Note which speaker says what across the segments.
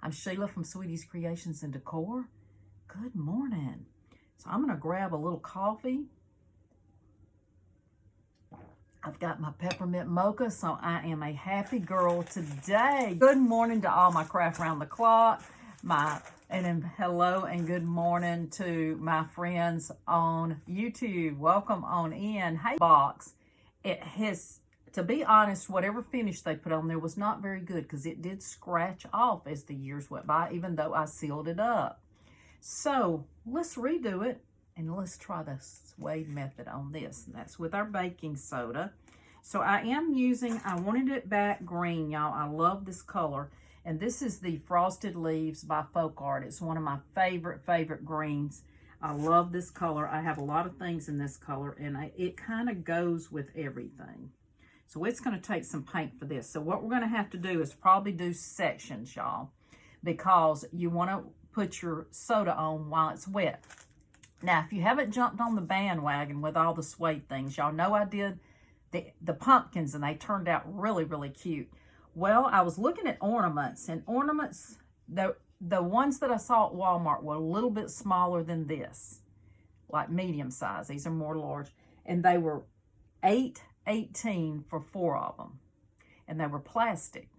Speaker 1: I'm Sheila from Sweetie's Creations and Decor. Good morning. So I'm going to grab a little coffee. I've got my peppermint mocha, so I am a happy girl today. Good morning to all my craft round the clock. Hello and good morning to my friends on YouTube. Welcome on in. Hey, box. It has, to be honest, whatever finish they put on there was not very good because it did scratch off as the years went by, even though I sealed it up. So let's redo it and let's try the suede method on this. And that's with our baking soda. So I wanted it back green, y'all. I love this color. And this is the Frosted Leaves by Folk Art. It's one of my favorite greens. I love this color. I have a lot of things in this color, and it kind of goes with everything. So it's going to take some paint for this. So what we're going to have to do is probably do sections, y'all, because you want to put your soda on while it's wet. Now, if you haven't jumped on the bandwagon with all the suede things, y'all know I did the pumpkins, and they turned out really cute. Well, I was looking at ornaments, and ornaments, the ones that I saw at Walmart were a little bit smaller than this, like medium size. These are more large, and they were $8.18 for 4 of them, and they were plastic.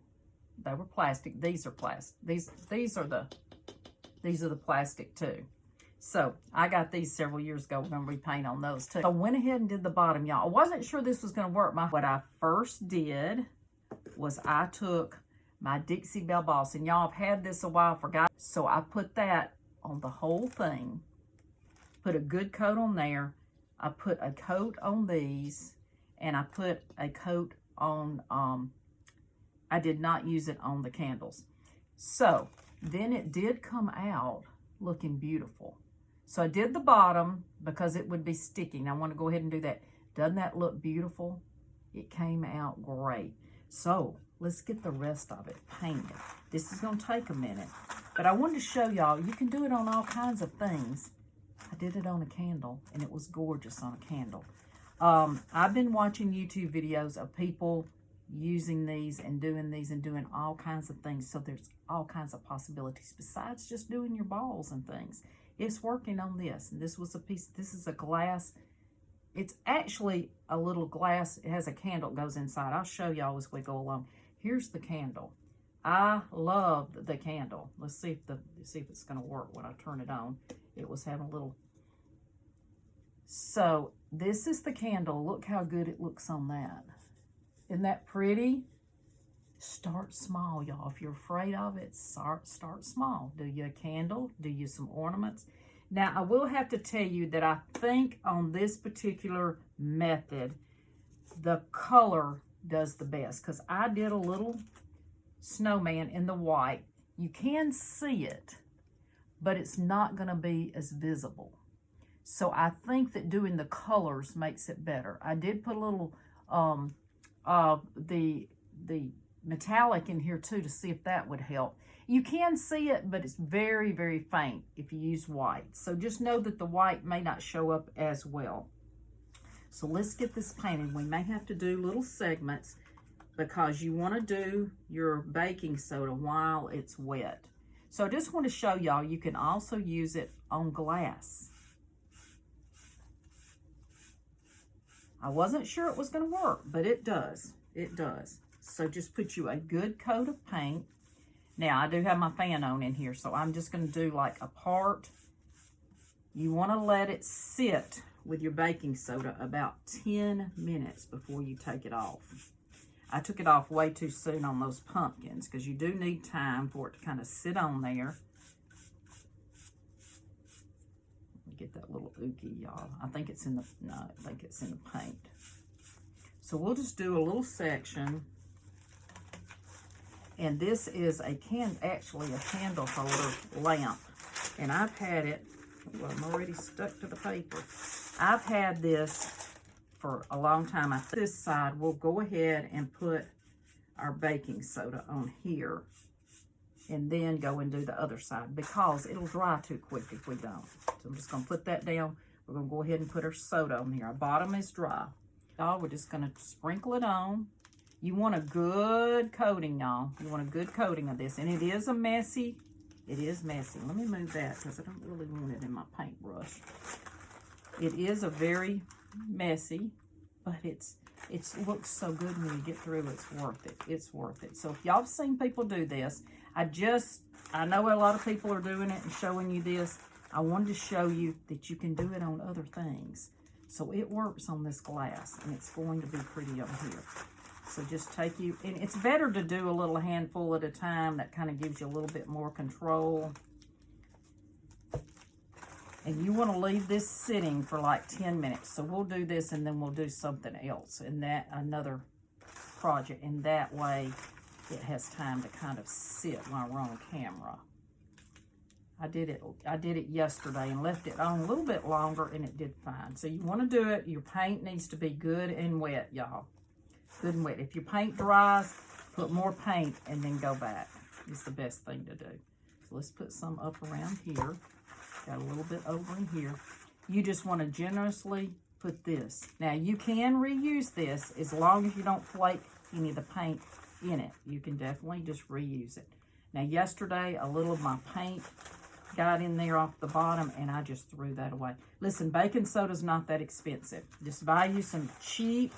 Speaker 1: They were plastic. These are plastic. These are the plastic too. So I got these several years ago. We're going to repaint on those too. I went ahead and did the bottom, y'all. I wasn't sure this was going to work. What I first did was I took my Dixie Belle Boss, and y'all have had this a while, forgot. So I put that on the whole thing, put a good coat on there. I put a coat on these, and I put a coat on, I did not use it on the candles. So then it did come out looking beautiful. So I did the bottom because it would be sticking. I want to go ahead and do that. Doesn't that look beautiful? It came out great. So let's get the rest of it painted. This is going to take a minute, but I wanted to show y'all, you can do it on all kinds of things. I did it on a candle, and it was gorgeous on a candle. I've been watching YouTube videos of people using these and doing all kinds of things. So there's all kinds of possibilities besides just doing your balls and things. It's working on this, and this was a piece, this is a glass. It's actually a little glass. It has a candle that goes inside. I'll show y'all as we go along. Here's the candle. I loved the candle. Let's see if it's going to work when I turn it on. It was having a little. So this is the candle. Look how good it looks on that. Isn't that pretty? Start small, y'all. If you're afraid of it, start small. Do you a candle? Do you some ornaments? Now, I will have to tell you that I think on this particular method, the color does the best, because I did a little snowman in the white. You can see it, but it's not going to be as visible. So I think that doing the colors makes it better. I did put a little of the metallic in here too to see if that would help. You can see it, but it's very faint if you use white. So just know that the white may not show up as well. So let's get this painted. We may have to do little segments because you want to do your baking soda while it's wet. So I just want to show y'all, you can also use it on glass. I wasn't sure it was going to work, but it does. It does. So just put you a good coat of paint. Now, I do have my fan on in here, so I'm just going to do like a part. You want to let it sit with your baking soda about 10 minutes before you take it off. I took it off way too soon on those pumpkins because you do need time for it to kind of sit on there. Get that little ookie, y'all. I think it's in the, no, I think it's in the paint. So we'll just do a little section. And this is actually a candle holder lamp. And I've had it, well, I'm already stuck to the paper. I've had this for a long time. This side, we'll go ahead and put our baking soda on here and then go and do the other side because it'll dry too quick if we don't. So I'm just gonna put that down. We're gonna go ahead and put our soda on here. Our bottom is dry. Y'all, we're just gonna sprinkle it on. You want a good coating, y'all. You want a good coating of this. And it is a messy, it is messy. Let me move that because I don't really want it in my paintbrush. It is a very messy, but it looks so good when you get through. It's worth it. It's worth it. So if y'all have seen people do this, I know a lot of people are doing it and showing you this. I wanted to show you that you can do it on other things. So it works on this glass, and it's going to be pretty on here. So just and it's better to do a little handful at a time. That kind of gives you a little bit more control. And you want to leave this sitting for like 10 minutes. So we'll do this and then we'll do something else in another project. And that way it has time to kind of sit while we're on camera. I did it yesterday and left it on a little bit longer and it did fine. So you want to do it. Your paint needs to be good and wet, y'all. Good and wet. If your paint dries, put more paint and then go back. It's the best thing to do. So let's put some up around here. Got a little bit over in here. You just want to generously put this. Now you can reuse this as long as you don't flake any of the paint in it. You can definitely just reuse it. Now yesterday a little of my paint got in there off the bottom and I just threw that away. Listen, baking soda's not that expensive. Just buy you some cheap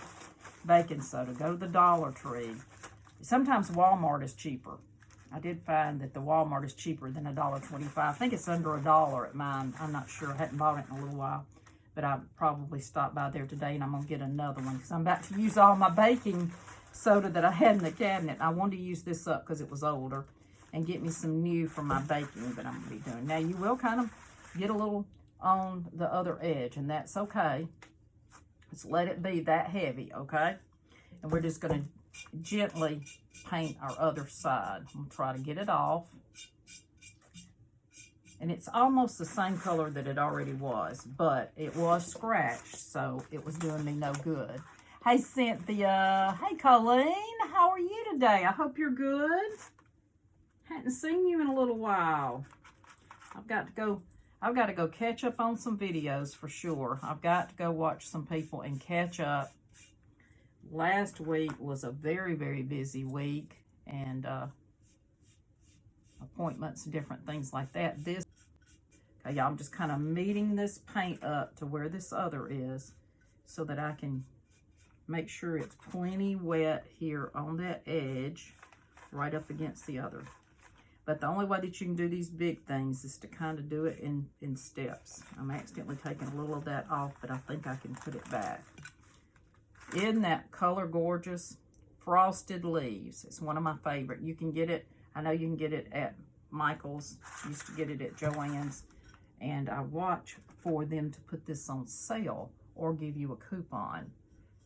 Speaker 1: baking soda. Go to the Dollar Tree. Sometimes Walmart is cheaper. I did find that the Walmart is cheaper than $1.25. I think it's under $1 at mine. I'm not sure. I hadn't bought it in a little while. But I probably stopped by there today and I'm going to get another one because I'm about to use all my baking soda that I had in the cabinet. I wanted to use this up because it was older and get me some new for my baking that I'm going to be doing. Now, you will kind of get a little on the other edge, and that's okay. Just let it be that heavy, okay? And we're just going to gently paint our other side. I'm going to try to get it off. And it's almost the same color that it already was, but it was scratched, so it was doing me no good. Hey, Cynthia. Hey, Colleen. How are you today? I hope you're good. Hadn't seen you in a little while. I've got to go catch up on some videos for sure. I've got to go watch some people and catch up. Last week was a very, very busy week, and appointments and different things like that. Okay, y'all, I'm just kind of meeting this paint up to where this other is so that I can make sure it's plenty wet here on that edge right up against the other. But the only way that you can do these big things is to kind of do it in steps. I'm accidentally taking a little of that off, but I think I can put it back. Isn't that color gorgeous? Frosted Leaves. It's one of my favorite. You can get it, I know you can get it at Michael's. Used to get it at Joann's. And I watch for them to put this on sale or give you a coupon.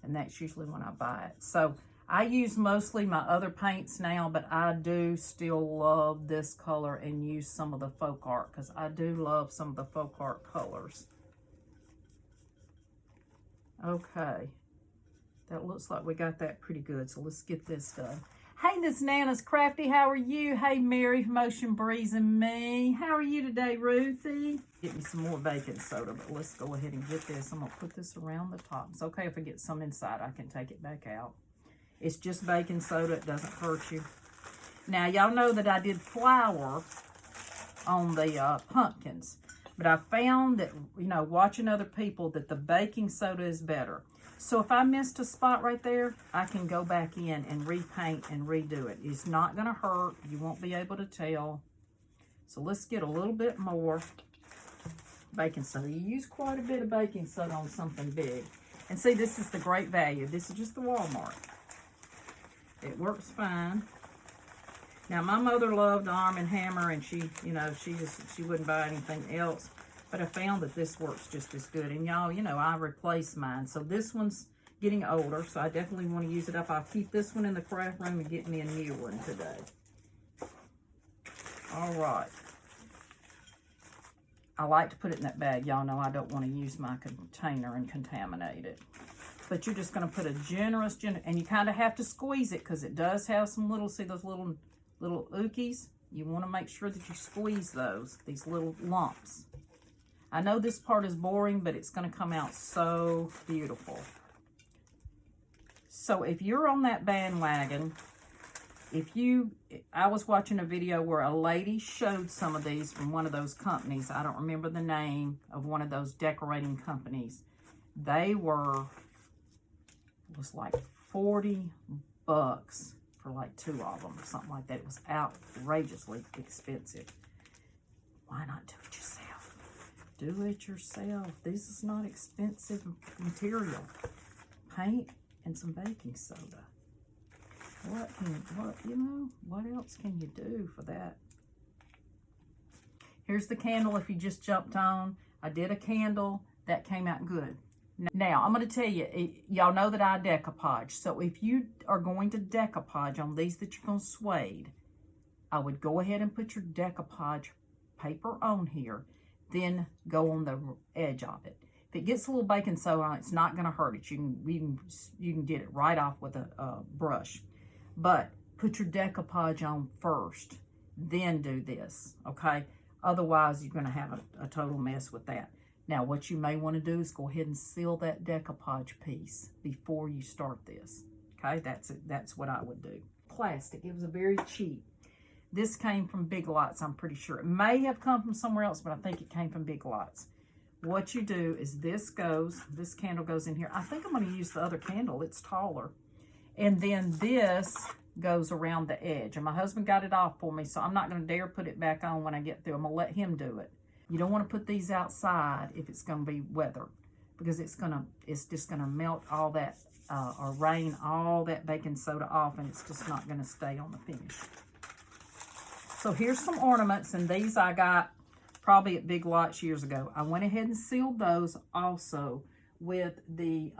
Speaker 1: And that's usually when I buy it. So I use mostly my other paints now, but I do still love this color and use some of the folk art because I do love some of the folk art colors. Okay. That looks like we got that pretty good, so let's get this done. Hey, Miss Nana's Crafty, how are you? Hey, Mary, Motion Breeze and me. How are you today, Ruthie? Get me some more baking soda, but let's go ahead and get this. I'm going to put this around the top. It's okay if I get some inside. I can take it back out. It's just baking soda. It doesn't hurt you. Now, y'all know that I did flour on the pumpkins, but I found that, you know, watching other people, that the baking soda is better. So if I missed a spot right there, I can go back in and repaint and redo it. It's not going to hurt. You won't be able to tell. So let's get a little bit more baking soda. You use quite a bit of baking soda on something big. And see, this is the great value. This is just the Walmart. It works fine. Now, my mother loved Arm & Hammer, and she, you know, she wouldn't buy anything else. But I found that this works just as good. And y'all, you know, I replaced mine. So this one's getting older, so I definitely want to use it up. I'll keep this one in the craft room and get me a new one today. All right. I like to put it in that bag. Y'all know I don't want to use my container and contaminate it. But you're just going to put a generous, and you kind of have to squeeze it because it does have some little, see those little ookies? You want to make sure that you squeeze those, these little lumps. I know this part is boring, but it's going to come out so beautiful. So if you're on that bandwagon, I was watching a video where a lady showed some of these from one of those companies. I don't remember the name of one of those decorating companies. They it was like 40 bucks for like 2 of them or something like that. It was outrageously expensive. Why not do it yourself? Do it yourself. This is not expensive material. Paint and some baking soda. What else can you do for that? Here's the candle if you just jumped on. I did a candle. That came out good. Now, I'm going to tell you, y'all know that I decoupage. So if you are going to decoupage on these that you're going to suede, I would go ahead and put your decoupage paper on here, then go on the edge of it. If it gets a little baking soda on it, it's not going to hurt it. You can get it right off with a brush. But put your decoupage on first, then do this, okay? Otherwise, you're going to have a total mess with that. Now, what you may want to do is go ahead and seal that decoupage piece before you start this, okay? That's what I would do. Plastic, it was a very cheap. This came from Big Lots, I'm pretty sure. It may have come from somewhere else, but I think it came from Big Lots. What you do is this candle goes in here. I think I'm going to use the other candle. It's taller. And then this goes around the edge. And my husband got it off for me, so I'm not going to dare put it back on when I get through. I'm going to let him do it. You don't want to put these outside if it's going to be weather, because it's just going to melt all that or rain all that baking soda off, and it's just not going to stay on the finish. So here's some ornaments, and these I got probably at Big Lots years ago. I went ahead and sealed those also with the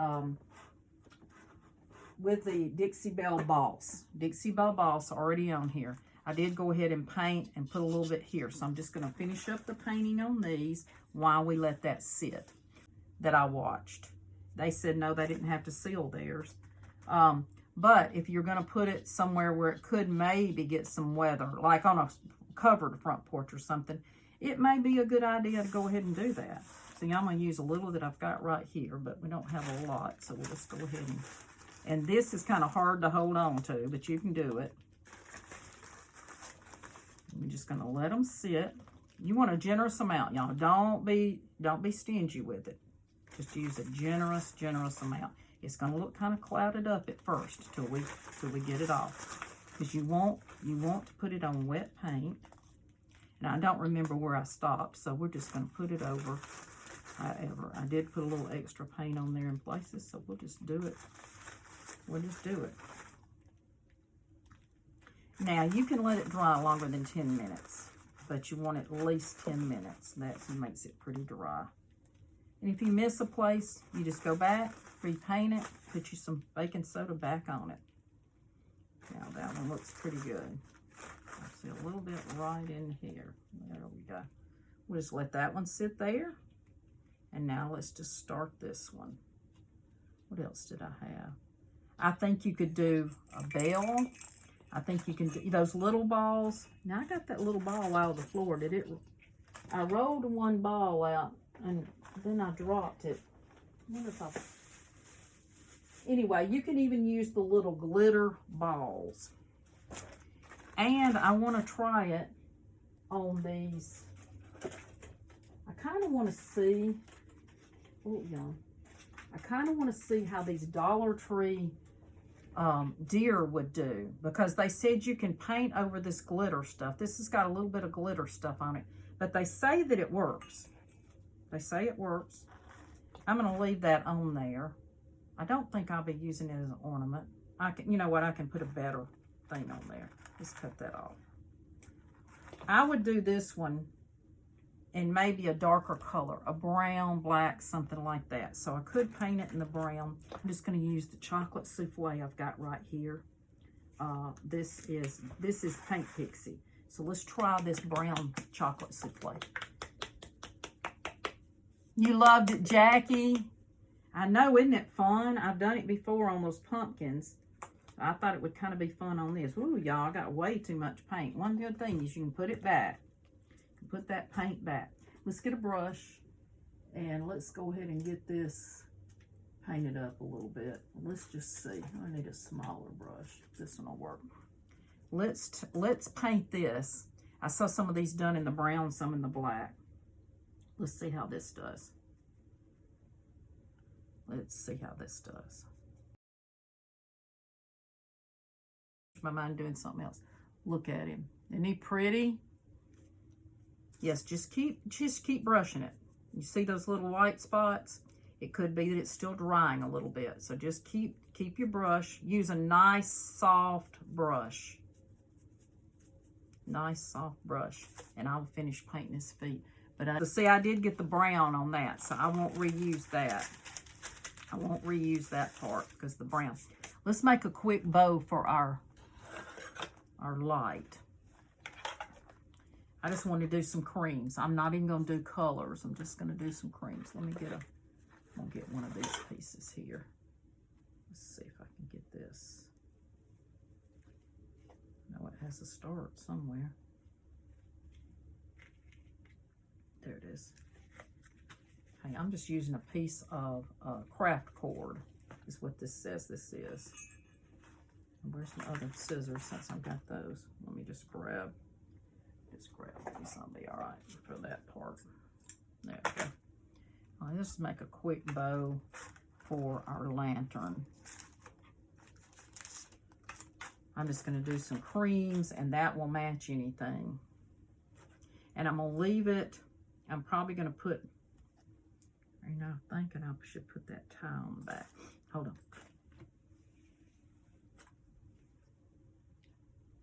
Speaker 1: Dixie Belle balls. Dixie Belle balls already on here. I did go ahead and paint and put a little bit here. So I'm just going to finish up the painting on these while we let that sit that I watched. They said no, they didn't have to seal theirs. But if you're going to put it somewhere where it could maybe get some weather, like on a covered front porch or something, it may be a good idea to go ahead and do that. See, I'm going to use a little that I've got right here, but we don't have a lot, so we'll just go ahead and this is kind of hard to hold on to, but you can do it. We're just going to let them sit. You want a generous amount, y'all. Don't be stingy with it. Just use a generous amount. It's going to look kind of clouded up at first till we get it off, because you want to put it on wet paint. And I don't remember where I stopped, so we're just going to put it over. However, I did put a little extra paint on there in places, so we'll just do it. We'll just do it. Now, you can let it dry longer than 10 minutes, but you want at least 10 minutes. That makes it pretty dry. And if you miss a place, you just go back, repaint it, put you some baking soda back on it. Now, that one looks pretty good. I see a little bit right in here. There we go. We'll just let that one sit there. And now let's just start this one. What else did I have? I think you could do a bell. I think you can do those little balls. Now, I got that little ball out of the floor. I rolled one ball out, and then I dropped it. Anyway, you can even use the little glitter balls. And I want to try it on these. I kind of want to see, I kind of want to see how these Dollar Tree deer would do, because they said you can paint over this glitter stuff. This has got a little bit of glitter stuff on it, but they say that it works. They say it works. I'm going to leave that on there. I don't think I'll be using it as an ornament. You know what? I can put a better thing on there. Let's cut that off. I would do this one in maybe a darker color, a brown, black, something like that. So I could paint it in the brown. I'm just going to use the chocolate souffle I've got right here. This is Paint Pixie. So let's try this brown chocolate souffle. You loved it, Jackie. I know, isn't it fun? I've done it before on those pumpkins. I thought it would kind of be fun on this. Ooh, y'all, I got way too much paint. One good thing is you can put it back. Put that paint back. Let's get a brush and let's go ahead and get this paint it up a little bit. Let's just see. I need a smaller brush. This one will work. Let's paint this. I saw some of these done in the brown, some in the black. Let's see how this does. Let's see how this does. My mind doing something else. Look at him. Isn't he pretty? Yes, just keep brushing it. You see those little white spots? It could be that it's still drying a little bit. So just keep your brush. Use a nice soft brush. Nice soft brush. And I'll finish painting his feet. But see, I did get the brown on that, so I won't reuse that. I won't reuse that part because the brown. Let's make a quick bow for our light. I just want to do some creams. I'm not even going to do colors. I'm just going to do some creams. Let me get I'm going to get one of these pieces here. Let's see if I can get this. No, it has to start somewhere. There it is. Hey, I'm just using a piece of craft cord, is what this says this is. And where's my other scissors since I've got those? Let me just grab these. That'll be all right for that part. There we go. Let's just make a quick bow for our lantern. I'm just going to do some creams, and that will match anything. And I'm going to leave it. I'm probably going to put, I'm thinking I should put that tie on the back. Hold on.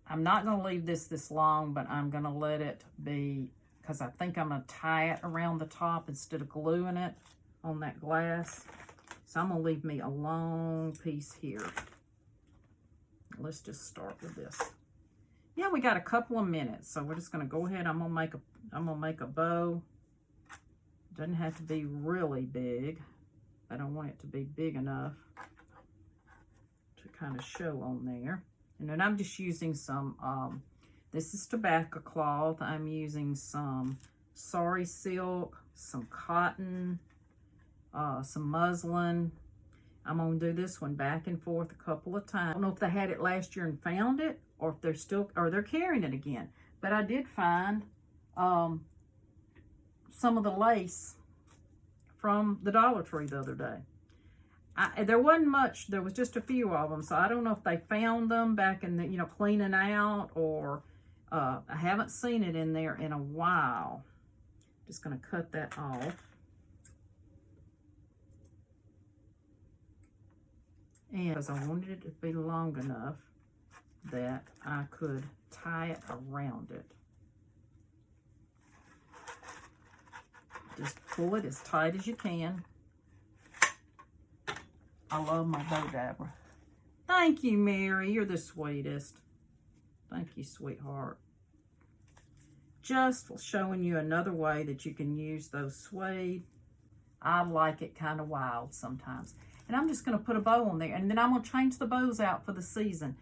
Speaker 1: I'm not going to leave this long, but I'm going to let it be, because I think I'm going to tie it around the top instead of gluing it on that glass. So I'm going to leave me a long piece here. Let's just start with this. Yeah, we got a couple of minutes, so we're just going to go ahead. I'm going to make a bow. Doesn't have to be really big. I don't want it to be big enough to kind of show on there. And then I'm just using some, this is tobacco cloth. I'm using some sari silk, some cotton, some muslin. I'm going to do this one back and forth a couple of times. I don't know if they had it last year and found it, or if they're carrying it again. But I did find some of the lace from the Dollar Tree the other day. There wasn't much. There was just a few of them, so I don't know if they found them back in the, cleaning out, or I haven't seen it in there in a while. Just going to cut that off. And because I wanted it to be long enough that I could tie it around it. Just pull it as tight as you can. I love my bow dabber. Thank you, Mary. You're the sweetest. Thank you, sweetheart. Just showing you another way that you can use those suede. I like it kind of wild sometimes. And I'm just going to put a bow on there. And then I'm going to change the bows out for the season.